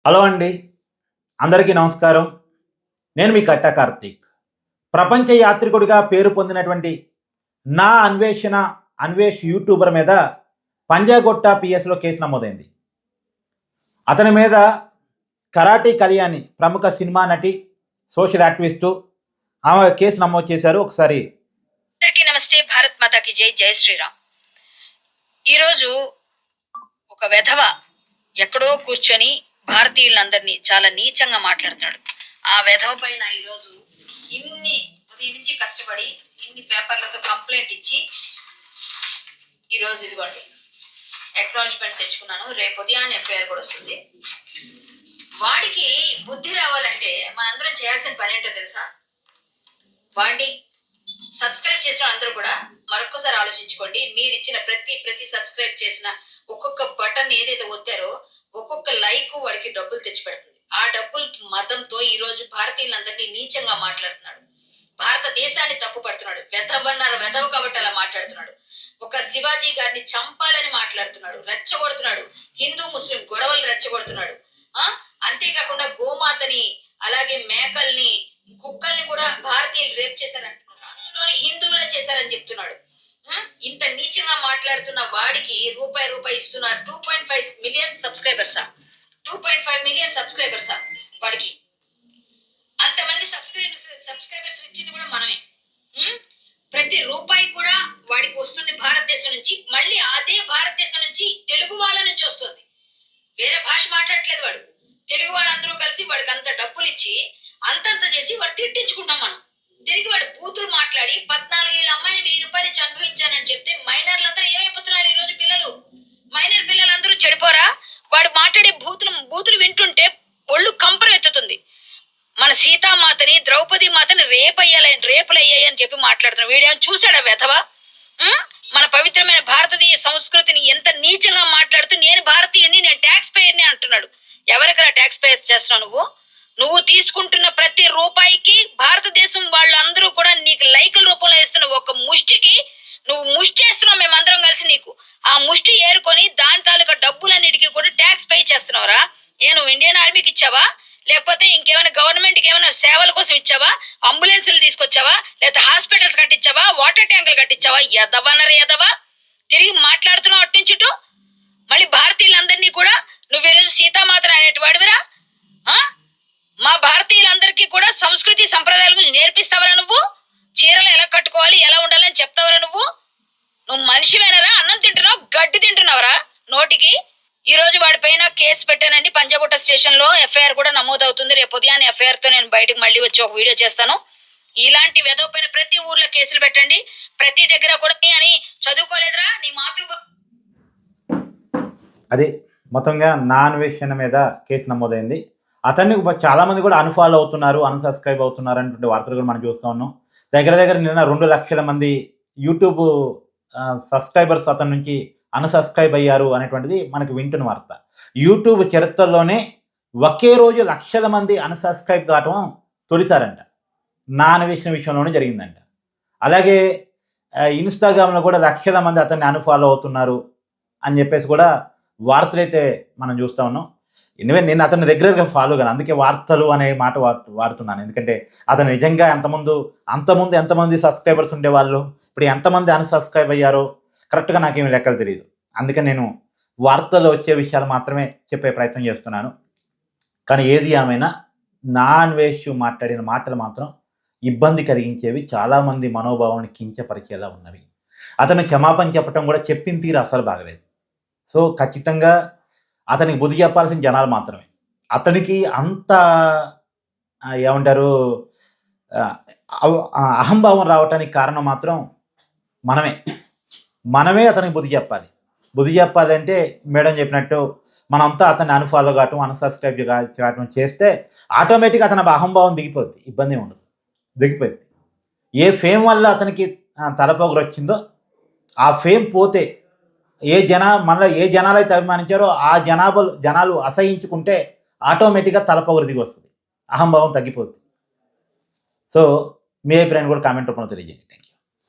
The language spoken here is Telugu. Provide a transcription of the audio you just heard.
హలో అండి. అందరికీ నమస్కారం. నేను మీ కట్టా కార్తీక్. ప్రపంచ యాత్రికుడిగా పేరు పొందినటువంటి నా అన్వేష్ యూట్యూబర్ మీద పంజాగుట్ట పిఎస్‌లో కేసు నమోదైంది. అతని మీద కరాటే కళ్యాణి ప్రముఖ సినిమా నటి, సోషల్ యాక్టివిస్టు ఆమె కేసు నమోదు చేశారు. ఒకసారి అందరికీ నమస్తే. భారత్ మాతాకి జై. జై శ్రీరామ్. ఈరోజు ఒక వెధవ ఎక్కడో కూర్చొని భారతీయులందరినీ చాలా నీచంగా మాట్లాడుతున్నాడు. ఆ వెధవ పైన ఈరోజు ఉదయం నుంచి కష్టపడి ఇన్ని పేపర్లతో కంప్లైంట్ ఇచ్చి ఈరోజు ఇదిగోండి అక్నాలెడ్జ్‌మెంట్ తెచ్చుకున్నాను. రేపు ఉదయాన్నే ఎఫ్ఐఆర్ కూడా వస్తుంది. వాడికి బుద్ధి రావాలంటే మనందరం చేయాల్సిన పని ఏంటో తెలుసా? వాడిని సబ్స్క్రైబ్ చేసిన అందరూ కూడా మరొకసారి ఆలోచించుకోండి. మీరు ఇచ్చిన ప్రతి సబ్స్క్రైబ్ చేసిన ఒక్కొక్క బటన్ ఏదైతే ఒత్తారో ఒక్కొక్క లైక్ వాడికి డబ్బులు తెచ్చి పెడుతుంది. ఆ డబ్బులు మతంతో ఈ రోజు భారతీయులందరినీ నీచంగా మాట్లాడుతున్నాడు. భారతదేశాన్ని తప్పు పడుతున్నాడు. వెధవ కాబట్టి అలా మాట్లాడుతున్నాడు. ఒక శివాజీ గారిని చంపాలని మాట్లాడుతున్నాడు, రెచ్చగొడుతున్నాడు. హిందూ ముస్లిం గొడవలు రెచ్చగొడుతున్నాడు. అంతేకాకుండా గోమాతని, అలాగే మేకల్ని, కుక్కల్ని కూడా భారతీయులు రేప్ చేశారంటున్నాడు. అందులోని హిందువులు చేశారని చెప్తున్నాడు. ఇంత నీచంగా మాట్లాడుతున్న వాడికి రూపాయి ఇస్తున్నారు. 2.5 మిలియన్ సబ్స్క్రైబర్సా? 2.5 మిలియన్ సబ్స్క్రైబర్సా వాడికి? అంతమంది సబ్స్క్రైబర్స్ ఇచ్చింది కూడా మనమే. ప్రతి రూపాయి కూడా వాడికి వస్తుంది భారతదేశం నుంచి. మళ్ళీ అదే భారతదేశం నుంచి తెలుగు వాళ్ళ నుంచి వస్తుంది. వేరే భాష మాట్లాడట్లేదు వాడు. తెలుగు వాళ్ళందరూ కలిసి వాడికి అంత డబ్బులు ఇచ్చి అంతంత చేసి వాడు తిట్టించుకుంటాం మనం. తిరిగి వాడు బూతులు మాట్లాడి 14 ఏళ్ళ అమ్మాయిని 1000 రూపాయలు ఇచ్చి అనుభవించానని చెప్తే మైనర్లందరూ ఏమైపోతున్నారు ఈ రోజు? మైనర్ పిల్లలందరూ చెడిపోరా? వాడు మాట్లాడే బూతులు వింటుంటే ఒళ్ళు కంపరం ఎత్తుతుంది. మన సీతామాతని, ద్రౌపది మాతని రేపులు అయ్యాయని చెప్పి మాట్లాడుతున్నాడు. వీడేమో చూశాడా వెధవ? మన పవిత్రమైన భారతీయ సంస్కృతిని ఎంత నీచంగా మాట్లాడుతూ నేను భారతీయుని, నేను ట్యాక్స్ పేయర్ని అంటున్నాడు. ఎవరికలా ట్యాక్స్ పేయర్ చేస్తున్నావు? నువ్వు తీసుకుంటున్న ప్రతి రూపాయికి భారతదేశం వాళ్ళందరూ కూడా నీకు లైకుల రూపంలో ఇస్తున్న ఒక ముష్టికి నువ్వు ముష్టి వేస్తున్నావు. మేమందరం కలిసి నీకు ఆ ముష్టి ఏరుకొని దాని తాలూకా డబ్బులన్నిటికీ కూడా ట్యాక్స్ పే చేస్తున్నావురా? నువ్వు ఇండియన్ ఆర్మీకి ఇచ్చావా? లేకపోతే ఇంకేమైనా గవర్నమెంట్కి ఏమైనా సేవల కోసం ఇచ్చావా? అంబులెన్సులు తీసుకొచ్చావా? లేకపోతే హాస్పిటల్స్ కట్టించావా? వాటర్ ట్యాంకులు కట్టించావా? ఎదవా తిరిగి మాట్లాడుతున్నావు అట్నుంచిటు. మళ్ళీ భారతీయులందరినీ కూడా నువ్వు ఈరోజు సీతామాతను అనేటి వాడివిరా? మా భారతీయులందరికీ కూడా సంస్కృతి సంప్రదాయాల గురించి నేర్పిస్తావరా నువ్వు? చీరలు ఎలా కట్టుకోవాలి, ఎలా ఉండాలని చెప్తావరా నువ్వు? నువ్వు మనిషివేనరా? అన్నం తింటున్నావు, గడ్డి తింటున్నావురా నోటికి. ఈ రోజు వాడి పైన కేసు పెట్టానండి. పంజాగుట్ట స్టేషన్ లో ఎఫ్ఐఆర్ కూడా నమోదవుతుంది. రేపు ఉదయాన్నే ఎఫ్ఐఆర్ తో నేను బయటకు మళ్ళీ వచ్చి ఒక వీడియో చేస్తాను. ఇలాంటి వెధవ పైన ప్రతి ఊర్లో కేసులు పెట్టండి. ప్రతి దగ్గర కూడా అని చదువుకోలేదురా నీ అది మొత్తంగా నా అన్వేషణ మీద కేసు నమోదైంది. అతన్ని చాలా మంది కూడా అన్ఫాలో అవుతున్నారు, అన్సబ్స్క్రైబ్ అవుతున్నారు అనేటువంటి వార్తలు కూడా మనం చూస్తూ ఉన్నాం. దగ్గర నిన్న 2 లక్షల మంది యూట్యూబ్ సబ్స్క్రైబర్స్ అతని నుంచి అన్సబ్స్క్రైబ్ అయ్యారు అనేటువంటిది మనకు వింటున్న వార్త. యూట్యూబ్ చరిత్రలోనే ఒకే రోజు లక్షల మంది అన్సబ్స్క్రైబ్ కావటం తొలిసారంట. నా అన్వేషణ విషయంలోనే జరిగిందంట. అలాగే ఇన్స్టాగ్రామ్లో కూడా లక్షల మంది అతన్ని అన్ఫాలో అవుతున్నారు అని చెప్పేసి కూడా వార్తలైతే మనం చూస్తూ ఉన్నాం. ఎనివే నేను అతను రెగ్యులర్గా ఫాలో కాను, అందుకే వార్తలు అనే మాట వాడుతున్నాను. ఎందుకంటే అతను నిజంగా అంతకుముందు ఎంతమంది సబ్స్క్రైబర్స్ ఉండేవాళ్ళు, ఇప్పుడు ఎంతమంది అన్సబ్స్క్రైబ్ అయ్యారో కరెక్ట్గా నాకేమి లెక్కలు తెలియదు. అందుకని నేను వార్తల్లో వచ్చే విషయాలు మాత్రమే చెప్పే ప్రయత్నం చేస్తున్నాను. కానీ ఏది ఏమైనా నా అన్వేష్ మాట్లాడిన మాటలు మాత్రం ఇబ్బంది కలిగించేవి, చాలామంది మనోభావాన్ని కించపరిచేలా ఉన్నవి. అతను క్షమాపణ చెప్పడం కూడా చెప్పిన తీరు అసలు బాగలేదు. సో ఖచ్చితంగా అతనికి బుద్ధి చెప్పాల్సిన జనాలు మాత్రమే. అతనికి అంత ఏమంటారు అహంభావం రావటానికి కారణం మాత్రం మనమే అతనికి బుద్ధి చెప్పాలి. బుద్ధి చెప్పాలంటే మేడం చెప్పినట్టు మనంతా అతన్ని అన్ఫాలో కావటం, అన్సబ్స్క్రైబ్ కావటం చేస్తే ఆటోమేటిక్గా అతని అహంభావం దిగిపోద్ది, ఇబ్బంది ఉండదు, దిగిపోద్ది. ఏ ఫేమ్ వల్ల అతనికి తలపోగురు వచ్చిందో ఆ ఫేమ్ పోతే ఏ జనాలు అయితే అభిమానించారో ఆ జనాలు అసహించుకుంటే ఆటోమేటిక్గా తలపొగరు దిగి వస్తుంది, అహంభావం తగ్గిపోతుంది. సో మీ అభిప్రాయాన్ని కూడా కామెంట్ రూపంలో తెలియజేయండి. Thank you.